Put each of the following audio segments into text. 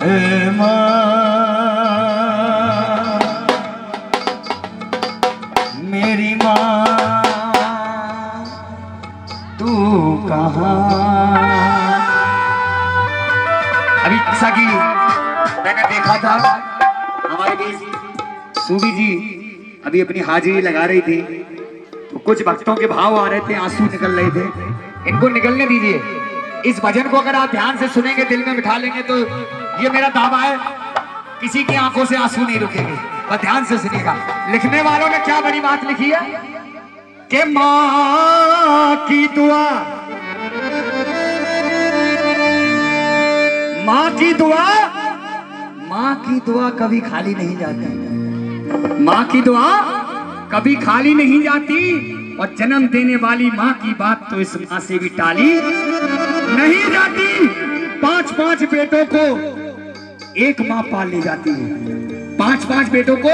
हे माँ, मेरी माँ तू कहाँ। अभी सगी मैंने देखा था हमारे बीच सूबी जी अभी अपनी हाजिरी लगा रही थी, तो कुछ भक्तों के भाव आ रहे थे, आंसू निकल रहे थे, इनको निकलने दीजिए। इस भजन को अगर आप ध्यान से सुनेंगे, दिल में बिठा लेंगे, तो ये मेरा दावा है किसी की आंखों से आंसू नहीं रुकेंगे। बस ध्यान से सुनिएगा। लिखने वालों ने क्या बड़ी बात लिखी है कि माँ की दुआ, माँ की दुआ, माँ की दुआ कभी खाली नहीं जाती। माँ की दुआ कभी खाली नहीं जाती, और जन्म देने वाली माँ की बात तो इस माँ से भी टाली नहीं जाती। 5-5 बेटों को एक माँ पाल ले जाती है, 5-5 बेटों को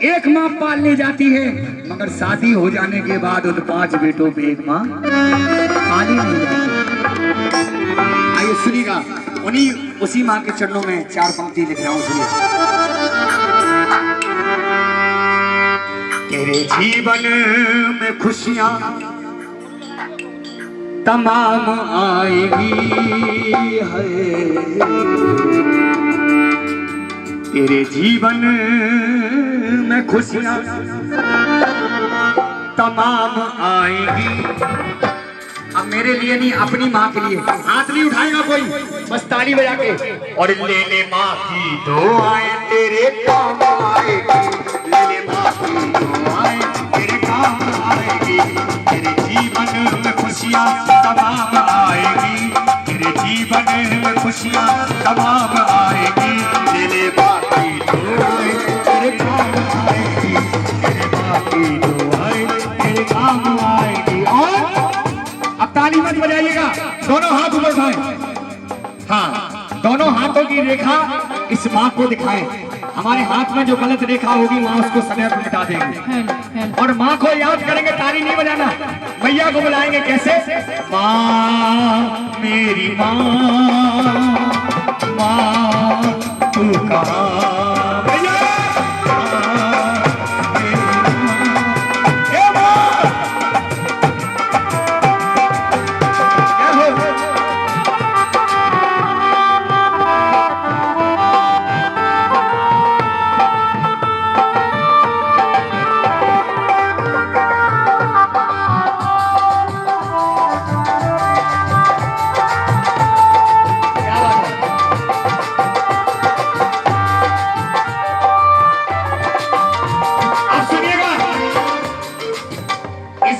एक माँ पाल ले जाती है, मगर शादी हो जाने के बाद उन 5 बेटों पे एक माँ पाली नहीं जाती। आइए सुनिएगा, उन्हीं उसी माँ के चरणों में 4 पंक्ति लिख रहा हूँ, सुनिए। तेरे जीवन में खुशियां तमाम आएगी है, तेरे जीवन में खुशियां तमाम आएगी। अब मेरे लिए नहीं, अपनी माँ के लिए हाथ नहीं उठाएगा कोई, बस ताली बजा के, और ले ले माँ की दुआएं तेरे काम आएगी, ले ले माँ की दुआएं तेरे काम आएगी। तेरे जीवन में खुशियाँ तमाम आएगी, तेरे जीवन में खुशियाँ तमाम आएगी। ले ले माँ की दुआएं तेरे काम आएगी, तेरे माँ की दुआएं तेरे काम आएगी। और अब ताली मत बजाइएगा, दोनों हाथ ऊपर उठाएं। हाँ, दोनों हाथों की रेखा इस माँ को दिखाएं। हमारे हाथ में जो गलत रेखा होगी माँ उसको सदैव मिटा देंगे, और माँ को याद करेंगे। ताली नहीं बजाना, मैया को बुलाएंगे। कैसे? माँ मेरी माँ, माँ तू कहाँ।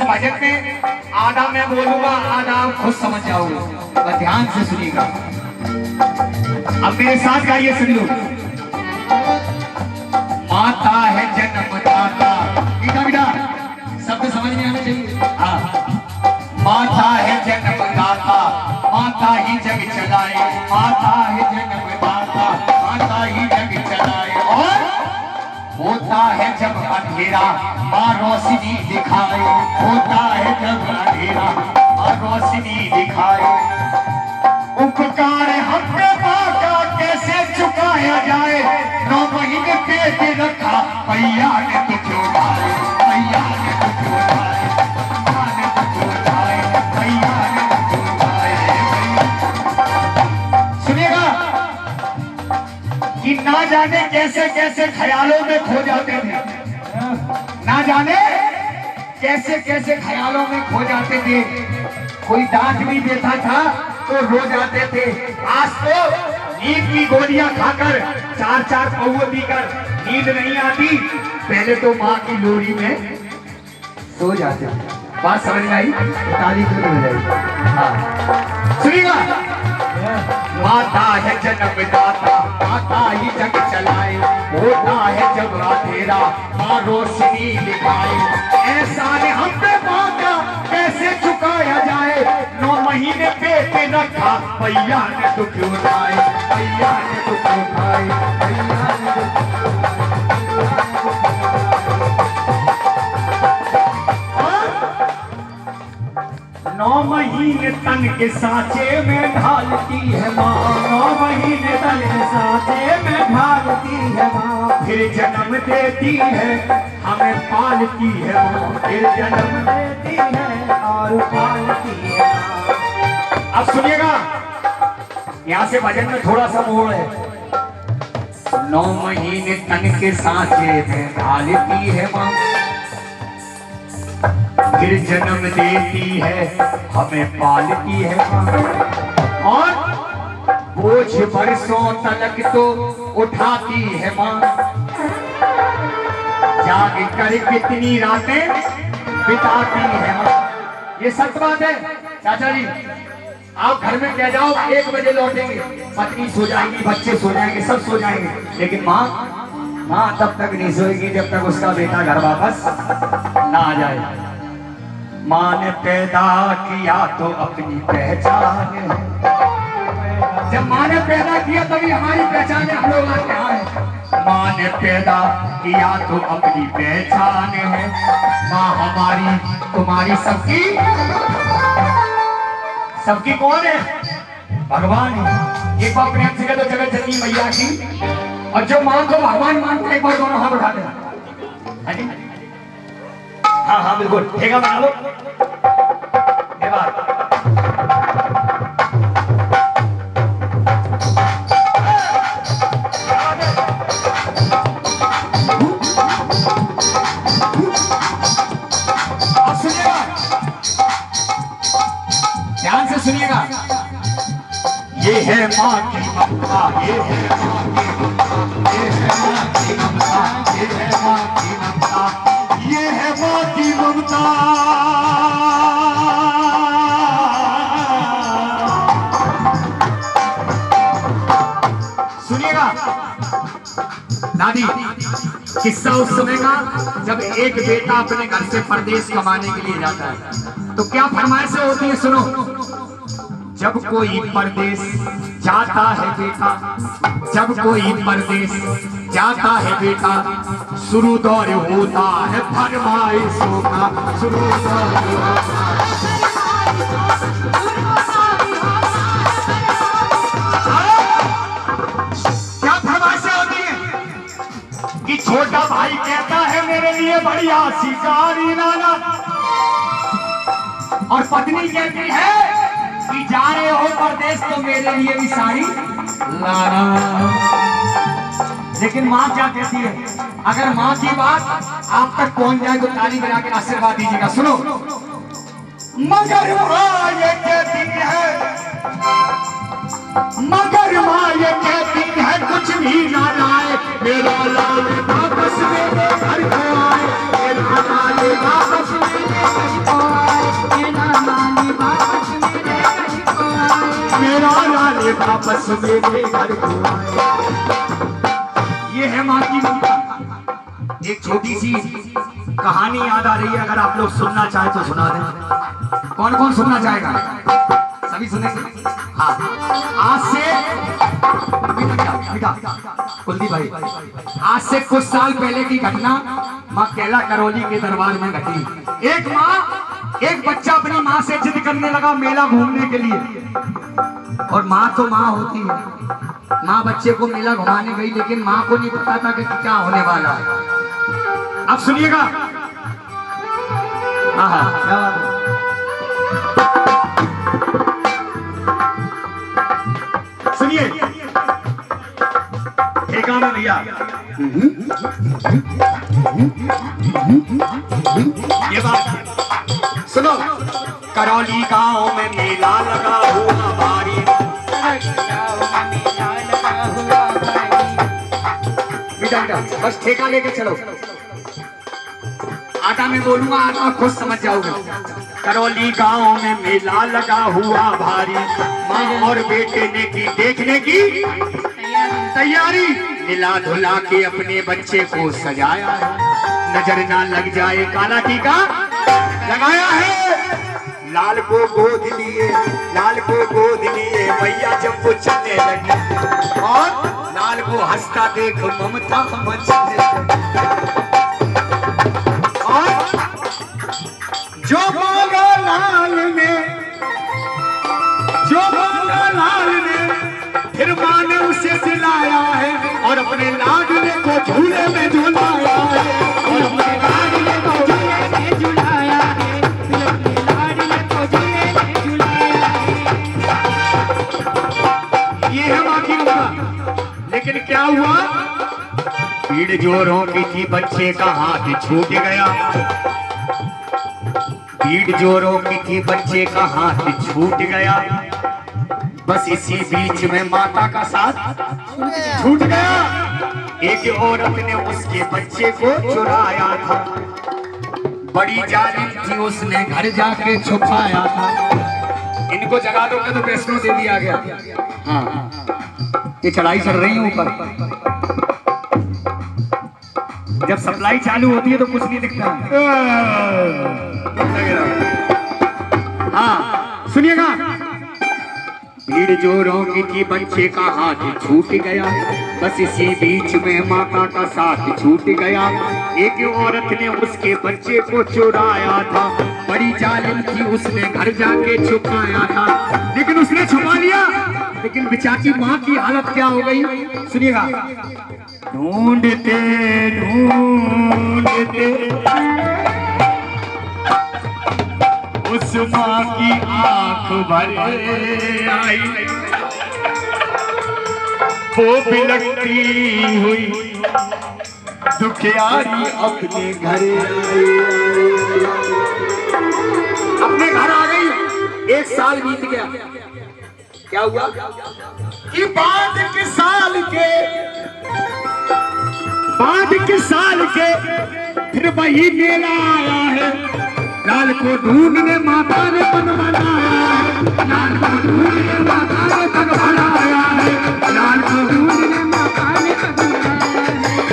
भजन में आधा मैं बोलूंगा, आधा आप खुद समझ जाओगे, बस ध्यान से सुनिएगा। अब मेरे साथ गाइए, सुन लो। माता है जन्मदाता, बेटा बेटा शब्द समझ में आना चाहिए। हाँ, माता है जन्मदाता, माता ही जग चलाए, माता है जन्मदाता, माता ही जग चलाए। और होता है जब अंधेरा माँ रोशनी दिखाए, होता है जब अंधेरा माँ रोशनी दिखाए। उपकार हम पे माँ का कैसे चुकाया जाए, 9 महीने पेट रखा मैया ने दुख उठाए, मैया ने दुख उठाए, मैया ने दुख उठाए, मैया ने दुख उठाए। सुनिएगा कि ना जाने कैसे कैसे ख्यालों में खो जाते थे, ना जाने कैसे कैसे ख्यालों में खो जाते थे। कोई डांट भी देता था तो रो जाते थे। आज तो नींद की गोलियां खाकर 4-4 पौवे पीकर नींद नहीं आती, पहले तो माँ की लोरी में सो जाते थे। बात समझ में आई? ताली क्यों नहीं बजाई? हाँ सुनिएगा। माता है जन्मदाता, माता ही जग चलाए, होता है जब अंधेरा माँ रोशनी दिखाए। ऐसा ने हम पे माँ का कैसे चुकाया जाए, 9 महीने पेट पे रखा मैया ने दुख उठाए, मैया ने दुख उठाए, मैया ने दुख उठाए। 9 महीने तन के सांचे में ढालती है माँ, 9 महीने तन के सांचे में ढालती है माँ, फिर जन्म देती है हमें पालती है माँ, फिर जन्म देती है और पालती है माँ। अब सुनिएगा, यहाँ से भजन में थोड़ा सा मोड़ है। 9 महीने तन के सांचे में ढालती है माँ, फिर जन्म देती है हमें पालती है माँ, और बोझ बरसों तलक तो उठाती है माँ, जाग कर कितनी रातें बिताती है माँ। ये सच बात है चाचा जी। आप घर में कह जाओ 1 बजे लौटेंगे, पत्नी सो जाएगी, बच्चे सो जाएंगे, सब सो जाएंगे, लेकिन माँ तब तक नहीं सोएगी जब तक उसका बेटा घर वापस ना आ जाए। माँ ने पैदा किया तो अपनी पहचान है, जब माँ ने पैदा किया तभी हमारी पहचान है, हम लोग आज यहाँ हैं। माँ ने पैदा किया तो अपनी पहचान है, माँ हमारी तुम्हारी सबकी सबकी कौन है? भगवान है। एक बार प्रेम से कह दो जगत जननी मैया की, और जो माँ को भगवान मानते हैं एक बार दोनों हाथ उठा देना। हाँ बिल्कुल ठीक है, बना लो ये बात। अब सुनिएगा, ध्यान से सुनिएगा, ये है माँ की ममता, ये है माँ की ममता, ये है माँ की ममता, ये है माँ की ममता, ये है माँ की ममता। सुनिएगा दादी, किस्सा उस समय का जब एक बेटा अपने घर से परदेश कमाने के लिए जाता है तो क्या फरमाइशें होती है, सुनो। जब कोई परदेश जाता है बेटा, जब कोई परदेश जाता है बेटा, शुरू दौर होता है फरमाइशों का, शुरू दौर होता क्या फरमाइशें होती है कि छोटा भाई कहता है मेरे लिए बढ़िया शिकारी लाना, और पत्नी कहती है कि जा रहे हो परदेश तो मेरे लिए भी साड़ी लाना। लेकिन माँ क्या कहती है? अगर माँ की बात आप तक पहुंच जाए तो ताली बजा के आशीर्वाद दीजिएगा। सुनो, मगर माँ ये कहती है, मगर माँ ये कहती है कुछ भी ना लाए, मेरा लाल वापस मेरे घर को आए, मेरा लाल वापस मेरे घर को आए, मेरा लाल वापस मेरे घर को आए, मेरा लाल वापस मेरे घर को आए। ये है माँ की ममता। एक छोटी सी कहानी याद आ रही है, अगर आप लोग सुनना चाहे तो सुना दें। कौन कौन सुनना चाहेगा? सभी सुनेंगे? हाँ, आज से कुलदीप भाई, आज से कुछ साल पहले की घटना माँ कैला करौली के दरबार में घटी। एक बच्चा अपनी माँ से जिद करने लगा मेला घूमने के लिए, और माँ तो माँ होती है, माँ बच्चे को मेला घुमाने गई, लेकिन माँ को नहीं पता था कि क्या होने वाला है। अब सुनिएगा, क्या बात है, सुनिए ठेका में भैया, ये बात सुनो। करौली गांव में मेला लगा हुआ भारी, बस ठेका लेके चलो, आटा में बोलूंगा, आटा खुद समझ जाओगे। करौली गांव में मेला लगा हुआ भारी, माँ और बेटे ने की देखने की तैयारी, मिला धुला के अपने बच्चे को सजाया है, नजर ना लग जाए काला टीका लगाया है। लाल को गोद लिए, लाल को गोद लिए मैया जब वो चलने लगी, और लाल को हंसता देख ममता मचने लगी, और जो मांगा लाल ने झूले में झुलाया है और अपने लाडले को झूले में झुलाया है, अपने लाडले को झूले में झुलाया है। ये है माँ की कृपा। लेकिन क्या हुआ, भीड़ जोरों की थी, बच्चे का हाथ छूट गया। भीड़ जोरों की थी, बच्चे का हाथ छूट गया। बस इसी बीच में माता का साथ छूट गया। एक औरत ने उसके बच्चे को चुराया था, बड़ी जालिम थी, उसने घर जाके छुपाया था। इनको जगा दोगे तो वैष्णो देवी आ गया। हाँ, ये चढ़ाई चल रही है ऊपर। जब सप्लाई चालू होती है तो कुछ नहीं दिखता। हाँ सुनिएगा, भीड़ जोरों की थी, बच्चे का हाथ छूट गया। बस इसी बीच में माता का साथ छूट गया। एक औरत ने उसके बच्चे को चुराया था, बड़ी जालिम थी, उसने घर जाके छुपाया था। लेकिन उसने छुपा लिया, लेकिन बेचारी माँ की हालत क्या हो गई, सुनिएगा। ढूंढते ढूंढते उस माँ की आंख भर आई, वो बिलखती हुई दुखियारी अपने घर आ गई। 1 साल बीत गया। क्या हुआ कि बाद के साल के फिर वही मेला आया है। लाल को ढूंढने माता ने पग बनाया है, लाल को ढूंढने माता ने पग बनाया है, लाल को ढूंढने माता ने पग बनाया है,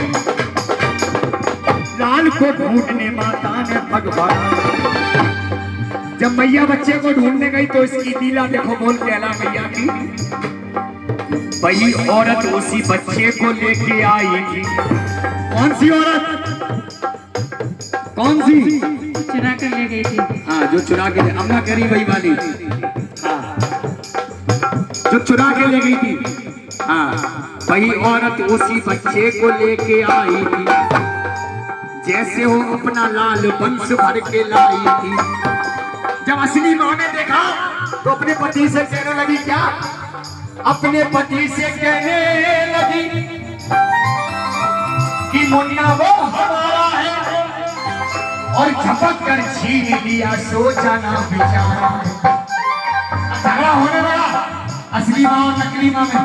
लाल को ढूंढने माता ने पग बनाया। जब मैया बच्चे को ढूंढने गई तो इसकी लीला देखो, बोल के अला मैया की। वही औरत उसी बच्चे को लेके आई थी। कौन सी औरत, कौन सी? चुरा कर ले गई थी। हाँ, जो चुरा के, अम्मा करी वही वाली। हाँ, जो चुरा के ले गई थी। हाँ, वही औरत उसी बच्चे को लेके आई थी, जैसे वो अपना लाल वंश भर के लाई थी। जब असली माँ ने देखा तो अपने पति से कहने लगी, क्या अपने पति से कहने लगी कि मुन्ना वो हमारा है, और झपक कर छीन लिया, सोचा ना बेचारा। झगड़ा होने लगा असली माँ और नकली माँ में।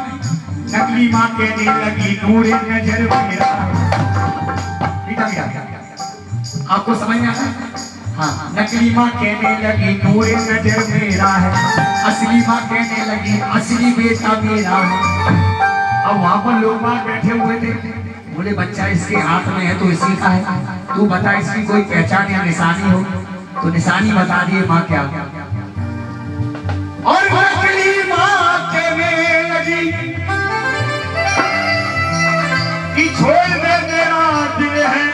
नकली माँ कहने लगी, नूरे नजर मेरा। आपको समझ में आता है? हाँ, नकली माँ कहने लगी, नूरे नजर मेरा है। असली माँ कहने लगी, असली बेटा मेरा है। अब वहां पर लोग बाग बैठे हुए थे, बोले बच्चा इसके हाथ में है तो इसी का है, तू बता इसकी कोई पहचान या निशानी हो। तो निशानी बता दिए माँ क्या। और नकली माँ कहने लगी कि छोड़ दे मेरा दिल है।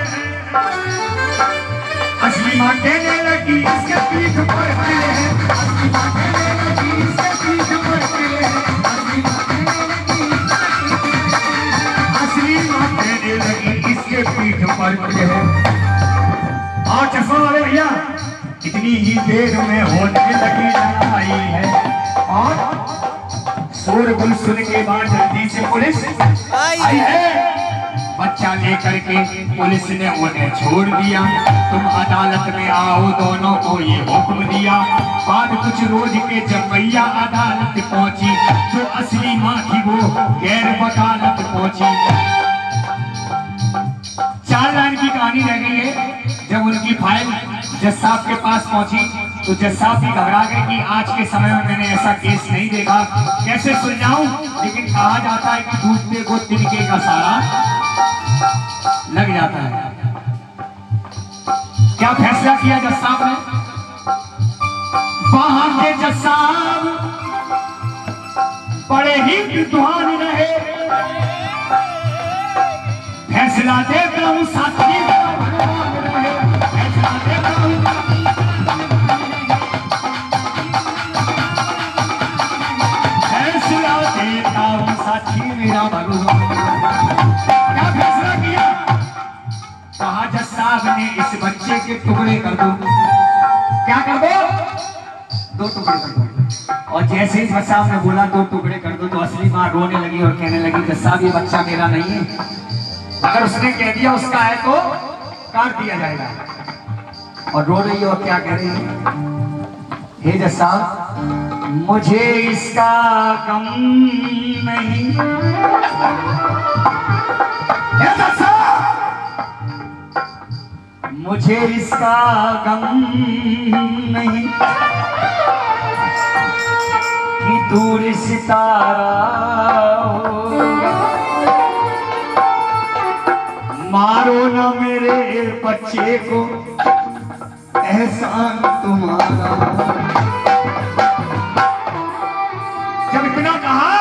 असली माँ कहने लगी, इसके पीठ पर किले हैं। असली माँ कहने लगी, इसके पीठ पर किले हैं। असली माँ कहने लगी, इसके पीठ पर किले हैं। और चश्मा वाले भैया, इतनी ही देर में होने लगी लड़ाई है। और शोरगुल सुन के बाद जल्दी से पुलिस आई है। बच्चा लेकर के पुलिस ने उन्हें छोड़ दिया। तुम अदालत में आओ, दोनों को ये हुक्म दिया। बाद कुछ रोज के जब मैया अदालत पहुंची तो असली माँ थी वो गैर वकालत पहुंची। 4 लाइन की कहानी रह गई है। जब उनकी फाइल जज साहब के पास पहुंची तो जज साहब भी घबरा गए कि आज के समय में मैंने ऐसा केस नहीं देखा, कैसे सुलझाऊं। लेकिन कहा जाता है कि डूबने को तिनके का सारा लग जाता है। क्या फैसला किया जज साहब ने? वहां के जज साहब बड़े ही विद्वान रहे। फैसला देता हूं साथी, फैसला देता हूं, फैसला देता हूं साथी मेरा भगवान। क्या फैसला किया? साहब ने इस बच्चे के टुकड़े कर दो। क्या कर दो? 2 टुकड़े कर दो। और जैसे ही जज साहब ने बोला 2 टुकड़े कर दो, तो असली माँ रोने लगी और कहने लगी जज साहब ये बच्चा मेरा नहीं है, अगर उसने कह दिया उसका है तो काट दिया जाएगा। और रो रही है और क्या कह रही है, हे जज साहब मुझे इसका गम नहीं। हे जज साहब मुझे इसका गम नहीं कि दूर सितारा होगा, मारो ना मेरे बच्चे को एहसान तुम्हारा। जब इतना कहा,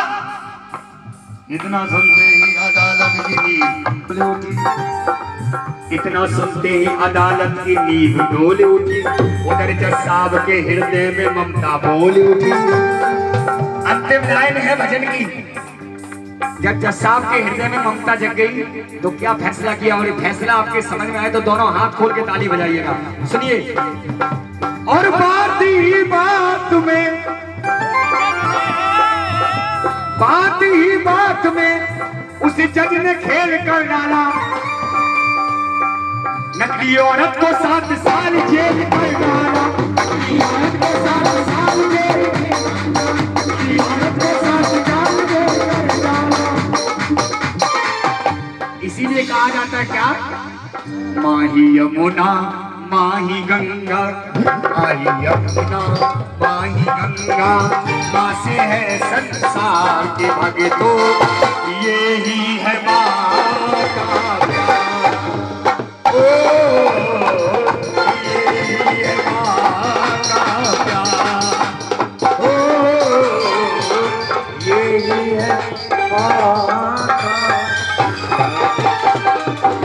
इतना सुनते ही अदालत की नींव डोल उठी, इतना सुनते ही अदालत की नींव डोल उठी। उधर जज साहब के हृदय में ममता बोल उठी। अंतिम लाइन है भजन की, जब जज साहब के हृदय में ममता जग गई तो क्या फैसला किया, और फैसला आपके समझ में आए तो दोनों हाथ खोल के ताली बजाइएगा। सुनिए। और बात ही बात में, बात ही बात में उस जज ने खेल कर डाला, नकली औरत को 7 साल जेल कर डाला, नकली औरत को 7 साल जेल, नकली औरत को 7 साल जेल कर डाला। इसीलिए कहा जाता है क्या, माही यमुना माही गंगा, माही यमुना माही गंगा, माँ से है संसार के भगतों, ये ही है माँ का प्यार। ओ ये ही है माँ का प्यार, ओ ये ही है माँ